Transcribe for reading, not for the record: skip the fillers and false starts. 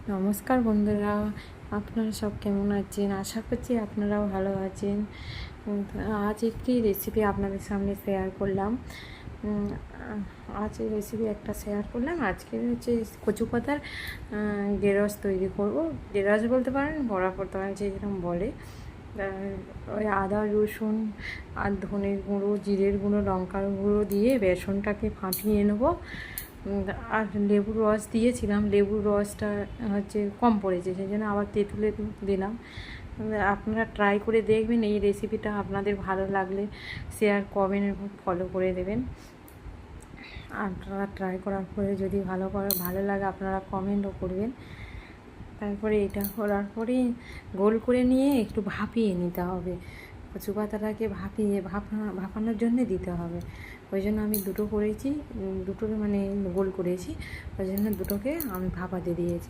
নমস্কার বন্ধুরা, আপনারা সব কেমন আছেন? আশা করছি আপনারাও ভালো আছেন। আজ একটি রেসিপি আপনাদের সামনে শেয়ার করলাম। আজ এই রেসিপি একটা শেয়ার করলাম। আজকে হচ্ছে কচু পাতার ঢেঁড়স তৈরি করব। ঢেঁড়স বলতে পারেন, বড়া করতে পারেন, যে যেরকম বলে। ওই আদা রসুন আর ধনের গুঁড়ো, জিরের গুঁড়ো, লঙ্কার গুঁড়ো দিয়ে বেসনটাকে ফাটিয়ে নেবো। আর লেবুর রস দিয়েছিলাম, লেবুর রসটা হচ্ছে কম পড়েছে, সেই জন্য আবার তেঁতুলের দিলাম। আপনারা ট্রাই করে দেখবেন। এই রেসিপিটা আপনাদের ভালো লাগলে শেয়ার, কমেন্ট এবং ফলো করে দেবেন। আপনারা ট্রাই করার পরে যদি ভালো লাগে আপনারা কমেন্টও করবেন। তারপরে এটা করার পরে গোল করে নিয়ে একটু ভাপিয়ে নিতে হবে। কচু পাতাটাকে ভাপানোর জন্যে দিতে হবে। ওই জন্য আমি দুটো করেছি, দুটোকে মানে গোল করেছি, ওই জন্য দুটোকে আমি ভাপাতে দিয়েছি।